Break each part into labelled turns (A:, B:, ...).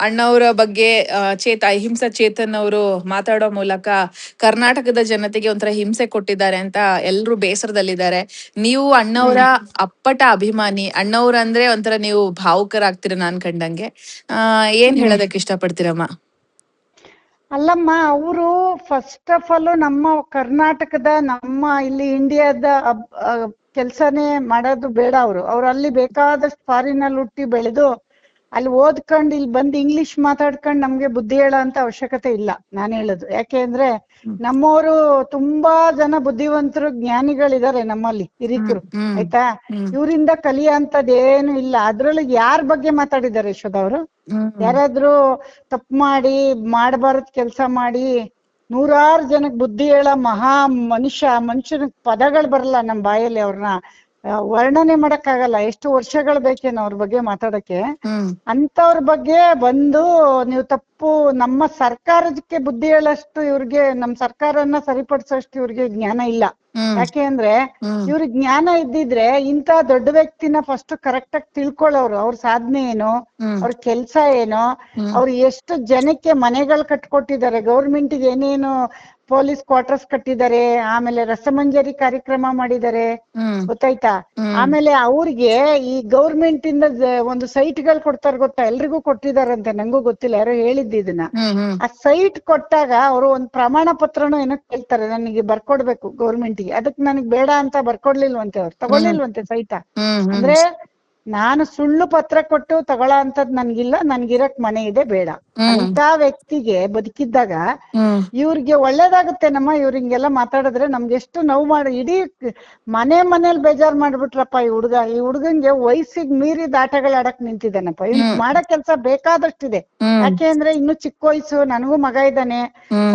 A: ಅಣ್ಣವರ ಬಗ್ಗೆ ಅಹಿಂಸಾ ಚೇತನ್ ಅವರು ಮಾತಾಡೋ ಮೂಲಕ ಕರ್ನಾಟಕದ ಜನತೆಗೆ ಒಂಥರ ಹಿಂಸೆ ಕೊಟ್ಟಿದ್ದಾರೆ ಅಂತ ಎಲ್ರು ಬೇಸರದಲ್ಲಿದ್ದಾರೆ. ನೀವು ಅಣ್ಣವರ ಅಪ್ಪಟ ಅಭಿಮಾನಿ. ಅಣ್ಣವ್ರ ಅಂದ್ರೆ ಒಂಥರ ನೀವು ಭಾವುಕರಾಗ್ತೀರ ನಾನ್ ಕಂಡಂಗೆ. ಏನ್ ಹೇಳೋದಕ್ಕೆ ಇಷ್ಟಪಡ್ತೀರಮ್ಮ?
B: ಅಲ್ಲಮ್ಮ, ಅವರು ಫಸ್ಟ್ ಆಫ್ ಆಲ್ ನಮ್ಮ ಕರ್ನಾಟಕದ ನಮ್ಮ ಇಲ್ಲಿ ಇಂಡಿಯಾದ ಕೆಲ್ಸನೇ ಮಾಡೋದು ಬೇಡ. ಅವ್ರು ಅಲ್ಲಿ ಬೇಕಾದಷ್ಟು ಫಾರಿನ್ ಅಲ್ಲಿ ಹುಟ್ಟಿ ಬೆಳೆದು ಅಲ್ಲಿ ಓದ್ಕೊಂಡು ಇಲ್ಲಿ ಬಂದು ಇಂಗ್ಲಿಷ್ ಮಾತಾಡ್ಕೊಂಡು ನಮ್ಗೆ ಬುದ್ಧಿ ಹೇಳೋ ಅಂತ ಅವಶ್ಯಕತೆ ಇಲ್ಲ. ನಾನು ಹೇಳೋದು ಯಾಕೆ ಅಂದ್ರೆ ನಮ್ಮವರು ತುಂಬಾ ಜನ ಬುದ್ಧಿವಂತರು ಜ್ಞಾನಿಗಳಿದ್ದಾರೆ ನಮ್ಮಲ್ಲಿ ಹಿರಿಕರು, ಆಯ್ತಾ. ಇವರಿಂದ ಕಲಿಯಂತದ್ ಏನು ಇಲ್ಲ. ಅದ್ರಲ್ಲಿ ಯಾರ ಬಗ್ಗೆ ಮಾತಾಡಿದ್ದಾರೆ ಯಶೋಧ ಅವರು? ಯಾರಾದ್ರೂ ತಪ್ಪು ಮಾಡಿ ಮಾಡಬಾರದ್ ಕೆಲ್ಸ ಮಾಡಿ ನೂರಾರು ಜನಕ್ ಬುದ್ಧಿ ಹೇಳೋ ಮಹಾ ಮನುಷ್ಯನ ಪದಗಳು ಬರಲ್ಲ ನಮ್ ಬಾಯಲ್ಲಿ. ಅವ್ರನ್ನ ವರ್ಣನೆ ಮಾಡಕ್ ಆಗಲ್ಲ. ಎಷ್ಟು ವರ್ಷಗಳು ಬೇಕೇನೋ ಅವ್ರ ಬಗ್ಗೆ ಮಾತಾಡಕ್ಕೆ. ಅಂತವ್ರ ಬಗ್ಗೆ ಬಂದು ನೀವು ತಪ್ಪು, ನಮ್ಮ ಸರ್ಕಾರಕ್ಕೆ ಬುದ್ಧಿ ಹೇಳಷ್ಟು ಇವ್ರಿಗೆ, ನಮ್ ಸರ್ಕಾರನ ಸರಿಪಡಿಸೋಷ್ಟು ಇವ್ರಿಗೆ ಜ್ಞಾನ ಇಲ್ಲ. ಯಾಕೆ ಅಂದ್ರೆ ಇವ್ರಿಗೆ ಜ್ಞಾನ ಇದ್ದಿದ್ರೆ ಇಂತ ದೊಡ್ಡ ವ್ಯಕ್ತಿನ ಫಸ್ಟ್ ಕರೆಕ್ಟ್ ಆಗಿ ತಿಳ್ಕೊಳ್ಳೋರು. ಅವ್ರ ಸಾಧನೆ ಏನು, ಅವ್ರ ಕೆಲ್ಸ ಏನು, ಅವ್ರು ಎಷ್ಟು ಜನಕ್ಕೆ ಮನೆಗಳು ಕಟ್ಕೊಟ್ಟಿದ್ದಾರೆ, ಗೌರ್ಮೆಂಟ್ ಗೆ ಏನೇನು ಪೊಲೀಸ್ ಕ್ವಾರ್ಟರ್ಸ್ ಕಟ್ಟಿದ್ದಾರೆ, ಆಮೇಲೆ ರಸಮಂಜರಿ ಕಾರ್ಯಕ್ರಮ ಮಾಡಿದ್ದಾರೆ, ಗೊತ್ತಾಯ್ತಾ. ಆಮೇಲೆ ಅವ್ರಿಗೆ ಈ ಗೌರ್ಮೆಂಟ್ ಇಂದ ಒಂದು ಸೈಟ್ ಗಳು ಕೊಡ್ತಾರೆ ಗೊತ್ತಾ, ಎಲ್ರಿಗೂ ಕೊಟ್ಟಿದಾರಂತೆ, ನಂಗೂ ಗೊತ್ತಿಲ್ಲ, ಯಾರೋ ಹೇಳಿದ್ದು ಇದನ್ನ. ಆ ಸೈಟ್ ಕೊಟ್ಟಾಗ ಅವರು ಒಂದ್ ಪ್ರಮಾಣ ಪತ್ರನೂ ಏನೋ ಕೇಳ್ತಾರೆ, ನನಗೆ ಬರ್ಕೊಡ್ಬೇಕು ಗೌರ್ಮೆಂಟ್ ಗೆ. ಅದಕ್ ನನಗ್ ಬೇಡ ಅಂತ ಬರ್ಕೊಡ್ಲಿಲ್ವಂತೆ, ಅವ್ರು ತಗೊಳ್ಳಿಲ್ವಂತೆ ಸೈಟ. ಅಂದ್ರೆ ನಾನು ಸುಳ್ಳು ಪತ್ರ ಕೊಟ್ಟು ತಗೊಳ್ಳೋ ಅಂತದ್ ನನ್ಗಿಲ್ಲ, ನನ್ಗಿರಕ್ ಮನೆ ಇದೆ, ಬೇಡ ಅಂತ ವ್ಯಕ್ತಿಗೆ ಬದುಕಿದ್ದಾಗ ಇವ್ರಿಗೆ ಒಳ್ಳೇದಾಗುತ್ತೆ ನಮ್ಮ. ಇವ್ರ ಹಿಂಗೆಲ್ಲ ಮಾತಾಡಿದ್ರೆ ನಮ್ಗೆ ಎಷ್ಟು ನೋವು ಮಾಡಿ, ಇಡೀ ಮನೇಲಿ ಬೇಜಾರ್ ಮಾಡ್ಬಿಟ್ರಪ್ಪ ಈ ಹುಡುಗಂಗೆ ವಯಸ್ಸಿಗೆ ಮೀರಿದ ಆಟಗಳು ಆಡಕ್ ನಿಂತಿದ್ದಾನಪ್ಪ. ಇವ್ ಮಾಡೋ ಕೆಲ್ಸ ಬೇಕಾದಷ್ಟಿದೆ. ಯಾಕೆ ಅಂದ್ರೆ ಇನ್ನು ಚಿಕ್ಕ ವಯಸ್ಸು, ನನಗೂ ಮಗ ಇದ್ದಾನೆ,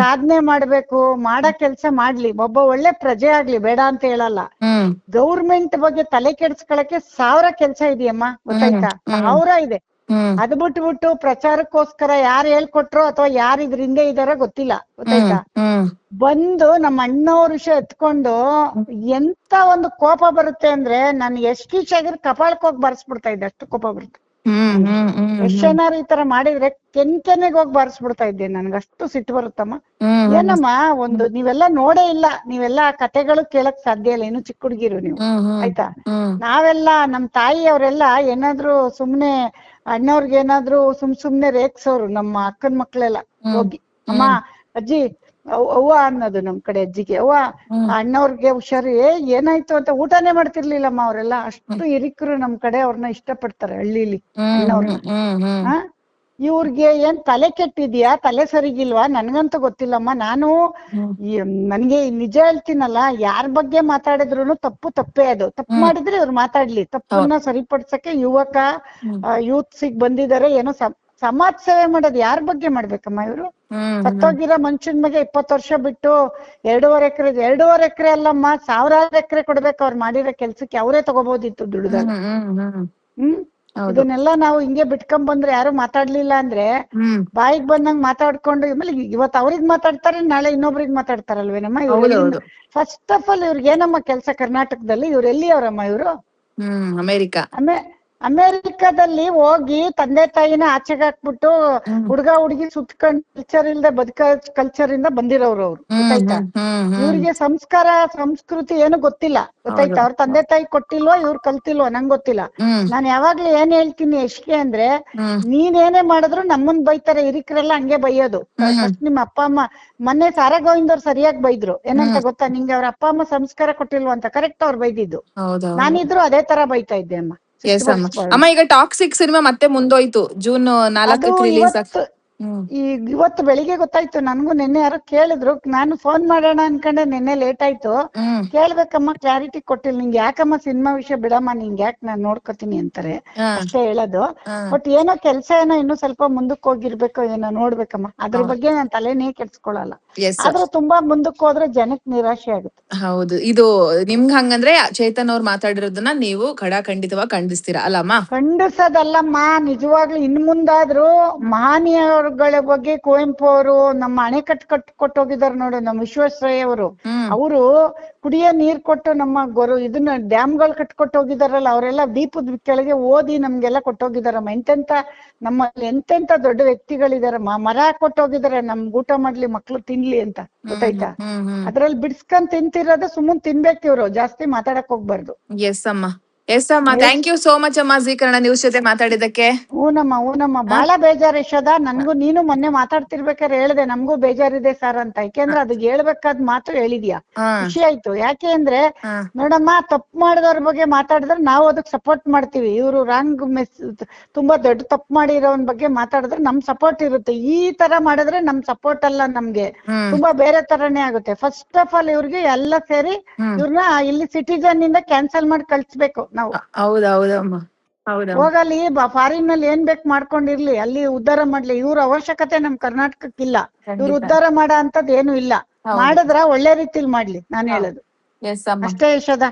B: ಸಾಧನೆ ಮಾಡ್ಬೇಕು, ಮಾಡೋ ಕೆಲ್ಸ ಮಾಡ್ಲಿ, ಒಬ್ಬ ಒಳ್ಳೆ ಪ್ರಜೆ ಆಗ್ಲಿ, ಬೇಡ ಅಂತ ಹೇಳಲ್ಲ. ಗೌರ್ಮೆಂಟ್ ಬಗ್ಗೆ ತಲೆ ಕೆಡ್ಸ್ಕೊಳಕ್ಕೆ 1000 ಕೆಲ್ಸ ಇದೆಯಮ್ಮ, ಗೊತ್ತಾಯ್ತಾ, 1000 ಇದೆ. ಅದ್ ಬಿಟ್ಬಿಟ್ಟು ಪ್ರಚಾರಕ್ಕೋಸ್ಕರ ಯಾರು ಹೇಳ್ಕೊಟ್ರೋ ಅಥವಾ ಯಾರು ಇದ್ರ ಹಿಂದೆ ಇದಾರೋ ಗೊತ್ತಿಲ್ಲ, ಗೊತ್ತಾಯ್ತಾ. ಬಂದು ನಮ್ಮ ಅಣ್ಣವ್ರ ವಿಷಯ ಎತ್ಕೊಂಡು ಎಂತ ಒಂದು ಕೋಪ ಬರುತ್ತೆ ಅಂದ್ರೆ, ನನ್ಗೆ ಎಷ್ಟು ಆಗಿರ್ ಕಪಾಳಕ್ ಹೋಗಿ ಬರ್ಸ್ಬಿಡ್ತಾ ಇದ್ದೆ, ಅಷ್ಟು ಕೋಪ ಬರುತ್ತೆ. ಎಷ್ಟೇನಾರು ಈ ತರ ಮಾಡಿದ್ರೆ ಕೆನ್ನೆಗೆ ಹೋಗಿ ಬಾರಿಸ್ಬಿಡ್ತಾ ಇದ್ದೆ, ನನ್ಗಷ್ಟು ಸಿಟ್ಟು ಬರುತ್ತಮ್ಮ. ಏನಮ್ಮ, ಒಂದು ನೀವೆಲ್ಲ ನೋಡೇ ಇಲ್ಲ, ನೀವೆಲ್ಲ ಕತೆಗಳು ಕೇಳಕ್ ಸಾಧ್ಯ ಇಲ್ಲ, ಇನ್ನು ಚಿಕ್ಕ ಹುಡುಗಿರು ನೀವು, ಆಯ್ತಾ. ನಾವೆಲ್ಲ ನಮ್ ತಾಯಿ ಅವರೆಲ್ಲ ಏನಾದ್ರು ಸುಮ್ನೆ ಅಣ್ಣವ್ರಿಗೆ ಏನಾದ್ರು ಸುಮ್ನೆ ರೇಗ್ಸೋರು. ನಮ್ಮ ಅಕ್ಕನ ಮಕ್ಳೆಲ್ಲ ಹೋಗಿ, ಅಮ್ಮ ಅಜ್ಜಿ ಅವ್ವ ಅನ್ನೋದು ನಮ್ ಕಡೆ ಅಜ್ಜಿಗೆ, ಅವ್ವ ಅಣ್ಣವ್ರಿಗೆ ಹುಷಾರಿ, ಏನಾಯ್ತು ಅಂತ ಊಟನೇ ಮಾಡ್ತಿರ್ಲಿಲ್ಲಮ್ಮ. ಅವರೆಲ್ಲ ಅಷ್ಟು ಹಿರಿಕರು ನಮ್ ಕಡೆ, ಅವ್ರನ್ನ ಇಷ್ಟಪಡ್ತಾರೆ ಹಳ್ಳಿಲಿ ಅಣ್ಣವ್ರನ್ನ. ಇವ್ರಿಗೆ ಏನ್ ತಲೆ ಕೆಟ್ಟಿದ್ಯಾ, ತಲೆ ಸರಿಗಿಲ್ವಾ, ನನ್ಗಂತೂ ಗೊತ್ತಿಲ್ಲಮ್ಮ. ನಾನು ನನ್ಗೆ ನಿಜ ಹೇಳ್ತೀನಲ್ಲ, ಯಾರ ಬಗ್ಗೆ ಮಾತಾಡಿದ್ರು ತಪ್ಪೇ ಅದು. ತಪ್ಪು ಮಾಡಿದ್ರೆ ಇವ್ರು ಮಾತಾಡ್ಲಿ, ತಪ್ಪನ್ನ ಸರಿಪಡ್ಸಕ್ಕೆ ಯೂತ್ಸಿಗ್ ಬಂದಿದ್ದಾರೆ. ಏನೋ ಸಮಾಜ ಸೇವೆ ಮಾಡೋದು ಯಾರ ಬಗ್ಗೆ ಮಾಡ್ಬೇಕಮ್ಮ ಇವ್ರು? ಸತ್ತೋಗಿರೋ ಮನುಷ್ಯನ್ ಬಗ್ಗೆ 20 ವರ್ಷ ಬಿಟ್ಟು 2.5 ಎಕರೆ ಅಲ್ಲಮ್ಮ, 1000 ಎಕರೆ ಕೊಡ್ಬೇಕು ಅವ್ರು ಮಾಡಿರೋ ಕೆಲ್ಸಕ್ಕೆ. ಅವರೇ ತಗೋಬಹುದಿತ್ತು ದುಡ್ದಾಗ. ಇದನ್ನೆಲ್ಲ ನಾವು ಹಿಂಗೆ ಬಿಟ್ಕೊಂಡ್ ಬಂದ್ರೆ, ಯಾರು ಮಾತಾಡ್ಲಿಲ್ಲ ಅಂದ್ರೆ ಬಾಯಿಗೆ ಬಂದಂಗ್ ಮಾತಾಡ್ಕೊಂಡು, ಆಮೇಲೆ ಇವತ್ ಅವ್ರಿಗ್ ಮಾತಾಡ್ತಾರೆ, ನಾಳೆ ಇನ್ನೊಬ್ರಿಗೆ ಮಾತಾಡ್ತಾರಲ್ವೇನಮ್ಮ ಇವ್ರು. ಫಸ್ಟ್ ಆಫ್ ಆಲ್ ಇವ್ರಿಗೆ ಏನಮ್ಮ ಕೆಲ್ಸ ಕರ್ನಾಟಕದಲ್ಲಿ? ಇವ್ರು ಎಲ್ಲಿ ಅವ್ರಮ್ಮ ಇವ್ರು? ಅಮೆರಿಕಾದಲ್ಲಿ ಹೋಗಿ ತಂದೆ ತಾಯಿನ ಆಚೆಗೆ ಹಾಕ್ಬಿಟ್ಟು ಹುಡ್ಗ ಹುಡ್ಗಿ ಸುತ್ಕೊಂಡ್ ಕಲ್ಚರ್ ಇಲ್ದೆ ಕಲ್ಚರ್ ಇಂದ ಬಂದಿರೋರು ಅವ್ರು, ಗೊತ್ತಾಯ್ತಾ. ಇವ್ರಿಗೆ ಸಂಸ್ಕೃತಿ ಏನು ಗೊತ್ತಿಲ್ಲ, ಗೊತ್ತಾಯ್ತಾ. ಅವ್ರ ತಂದೆ ತಾಯಿ ಕೊಟ್ಟಿಲ್ವೋ, ಇವ್ರು ಕಲ್ತಿಲ್ವೋ ನಂಗ್ ಗೊತ್ತಿಲ್ಲ. ನಾನ್ ಯಾವಾಗ್ಲೂ ಏನ್ ಹೇಳ್ತೀನಿ ಎಷ್ಟೇ ಅಂದ್ರೆ, ನೀನೇನೇ ಮಾಡಿದ್ರು ನಮ್ಮನ್ ಬೈತಾರೆ, ಹಿರಿಕರೆಲ್ಲ ಹಂಗೆ ಬೈಯೋದು. ನಿಮ್ಮ ಅಪ್ಪ ಅಮ್ಮ ಮೊನ್ನೆ ಸಾರಾ ಗೋವಿಂದ್ ಅವ್ರು ಸರಿಯಾಗಿ ಬೈದ್ರು, ಏನಂತ ಗೊತ್ತಾ ನಿಂಗೆ? ಅವ್ರ ಅಪ್ಪ ಅಮ್ಮ ಸಂಸ್ಕಾರ ಕೊಟ್ಟಿಲ್ವ ಅಂತ. ಕರೆಕ್ಟ್ ಅವ್ರು ಬೈದಿದ್ದು. ನಾನಿದ್ರು ಅದೇ ತರ ಬೈತಾ ಇದ್ದೆ ಅಮ್ಮ.
A: ಅಮ್ಮ ಈಗ ಟಾಕ್ಸಿಕ್ ಸಿನಿಮಾ ಮತ್ತೆ ಮುಂದೋಯ್ತು, June 4ಕ್ಕೆ ರಿಲೀಸ್ ಆಗ್ತದೆ.
B: ಇವತ್ತು ಬೆಳಿಗ್ಗೆ ಗೊತ್ತಾಯ್ತು ನನ್ಗೂ. ನಿನ್ನೆ ಯಾರೋ ಕೇಳಿದ್ರು, ನಾನು ಫೋನ್ ಮಾಡೋಣ ಅನ್ಕೊಂಡೆ, ನಿನ್ನೆ ಲೇಟ್ ಆಯ್ತು. ಕೇಳ್ಬೇಕಮ್ಮ, ಕ್ಲಾರಿಟಿ ಕೊಟ್ಟಿಲ್ಲ. ನಿಂಗೆ ಯಾಕಮ್ಮ ಸಿನಿಮಾ ವಿಷಯ ಬಿಡಮ್ಮ, ನಿಂಗೆ ಯಾಕೆ, ನಾನ್ ನೋಡ್ಕೋತೀನಿ ಅಂತಾರೆ ಅಷ್ಟೇ ಹೇಳೋದು. ಬಟ್ ಏನೋ ಕೆಲ್ಸ ಏನೋ ಇನ್ನು ಸ್ವಲ್ಪ ಮುಂದಕ್ಕೆ ಹೋಗಿರ್ಬೇಕೋ ಏನೋ, ನೋಡ್ಬೇಕಮ್ಮ. ಅದ್ರ ಬಗ್ಗೆ ನಾನ್ ತಲೆನೇ ಕೆಡ್ಸ್ಕೊಳಲ್ಲ. ಆದ್ರೆ ತುಂಬಾ ಮುಂದಕ್ಕೆ ಹೋದ್ರೆ ಜನಕ್ ನಿರಾಶೆ ಆಗುತ್ತೆ.
A: ಹೌದು, ಇದು ನಿಮ್ಗೆ ಹಂಗಂದ್ರೆ ಚೇತನ್ ಅವ್ರು ಮಾತಾಡಿರೋದನ್ನ ನೀವು ಖಂಡಿತವಾಗಿ ಖಂಡಿಸ್ತೀರಾ ಅಲ್ಲಮ್ಮ?
B: ಖಂಡಿಸೋದಲ್ಲಮ್ಮ, ನಿಜವಾಗ್ಲೂ ಇನ್ ಮುಂದಾದ್ರೂ ಮಹನೀಯರ ಅವರುಗಳ ಬಗ್ಗೆ ಕುವೆಂಪು ಅವರು ನಮ್ಮ ಅಣೆಕಟ್ಟು ಕೊಟ್ಟೋಗಿದಾರೆ ನೋಡು, ನಮ್ಮ ವಿಶ್ವೇಶ್ವರಯ್ಯ ಅವರು. ಅವರು ಕುಡಿಯೋ ನೀರ್ ಕೊಟ್ಟು ನಮ್ಮ ಇದನ್ನ ಡ್ಯಾಮ್ಗಳು ಕಟ್ಕೊಟ್ಟೋಗಿದಾರಲ್ಲ, ಅವರೆಲ್ಲ ದೀಪದ ಕೆಳಗೆ ಓದಿ ನಮ್ಗೆಲ್ಲ ಕೊಟ್ಟೋಗಿದಾರಮ್ಮ. ನಮ್ಮಲ್ಲಿ ಎಂತೆಂತ ದೊಡ್ಡ ವ್ಯಕ್ತಿಗಳಿದಾರಮ್ಮ. ಮರ ಕೊಟ್ಟೋಗಿದಾರೆ ನಮ್ಗೆ ಊಟ ಮಾಡ್ಲಿ, ಮಕ್ಳು ತಿನ್ಲಿ ಅಂತ, ಗೊತ್ತಾಯ್ತಾ? ಅದ್ರಲ್ಲಿ ಬಿಡ್ಸ್ಕೊಂಡ್ ತಿಂತಿರೋದು ಸುಮ್ಮನೆ ತಿನ್ಬೇಕು ಇವ್ರು, ಜಾಸ್ತಿ ಮಾತಾಡಕ್ ಹೋಗ್ಬಾರ್ದು.
A: ಎಸ್ ಅಮ್ಮ, ಥ್ಯಾಂಕ್ ಯು ಸೋ ಮಚ್ ಅಮ್ಮ ಜೀ ಕನ್ನಡ ನ್ಯೂಸ್ ಜೊತೆ ಮಾತಾಡಿದಕ್ಕೆ.
B: ಹೂನಮ್ಮ ಬಹಳ ಬೇಜಾರು ಯಶೋದ. ನನ್ಗೂ ನೀನು ಮೊನ್ನೆ ಮಾತಾಡ್ತಿರ್ಬೇಕಾದ್ರೆ ಹೇಳ್ದೆ ನಮ್ಗೂ ಬೇಜಾರಿದೆ ಸರ್ ಅಂತ. ಯಾಕೆಂದ್ರೆ ಅದಕ್ಕೆ ಹೇಳ್ಬೇಕಾದ್ ಮಾತು ಹೇಳಿದ್ಯಾ, ಖುಷಿ ಆಯ್ತು. ಯಾಕೆ ಅಂದ್ರೆ ನೋಡಮ್ಮ, ತಪ್ಪು ಮಾಡಿದವ್ರ ಬಗ್ಗೆ ಮಾತಾಡಿದ್ರೆ ನಾವು ಅದಕ್ಕೆ ಸಪೋರ್ಟ್ ಮಾಡ್ತೀವಿ. ಇವ್ರು ರಾಂಗ್ ತುಂಬಾ ದೊಡ್ಡ ತಪ್ಪು ಮಾಡಿರೋನ್ ಬಗ್ಗೆ ಮಾತಾಡಿದ್ರೆ ನಮ್ ಸಪೋರ್ಟ್ ಇರುತ್ತೆ. ಈ ತರ ಮಾಡಿದ್ರೆ ನಮ್ ಸಪೋರ್ಟ್ ಅಲ್ಲ, ನಮ್ಗೆ ತುಂಬಾ ಬೇರೆ ತರನೇ ಆಗುತ್ತೆ. ಫಸ್ಟ್ ಆಫ್ ಆಲ್ ಇವ್ರಿಗೆ ಎಲ್ಲ ಸೇರಿ ಇವ್ರನ್ನ ಇಲ್ಲಿ ಸಿಟಿಜನ್ ಇಂದ ಕ್ಯಾನ್ಸಲ್ ಮಾಡಿ ಕಳ್ಸ್ಬೇಕು ನಾವು.
A: ಹೌದಮ್ಮ,
B: ಹೋಗಲ್ಲಿ ಫಾರಿನ್ ನಲ್ಲಿ ಏನ್ ಬೇಕು ಮಾಡ್ಕೊಂಡಿರ್ಲಿ, ಅಲ್ಲಿ ಉದ್ಧಾರ ಮಾಡ್ಲಿ. ಇವ್ರ ಅವಶ್ಯಕತೆ ನಮ್ ಕರ್ನಾಟಕಕ್ಕಿಲ್ಲ. ಇವ್ರು ಉದ್ಧಾರ ಮಾಡೋ ಅಂತದ್ ಏನು ಇಲ್ಲ. ಮಾಡಿದ್ರ ಒಳ್ಳೆ ರೀತಿಲಿ ಮಾಡ್ಲಿ, ನಾನ್ ಹೇಳೋದು
A: ಎಸ್ ಅಮ್ಮ.
B: ಅಷ್ಟೇ ಯಶೋದ.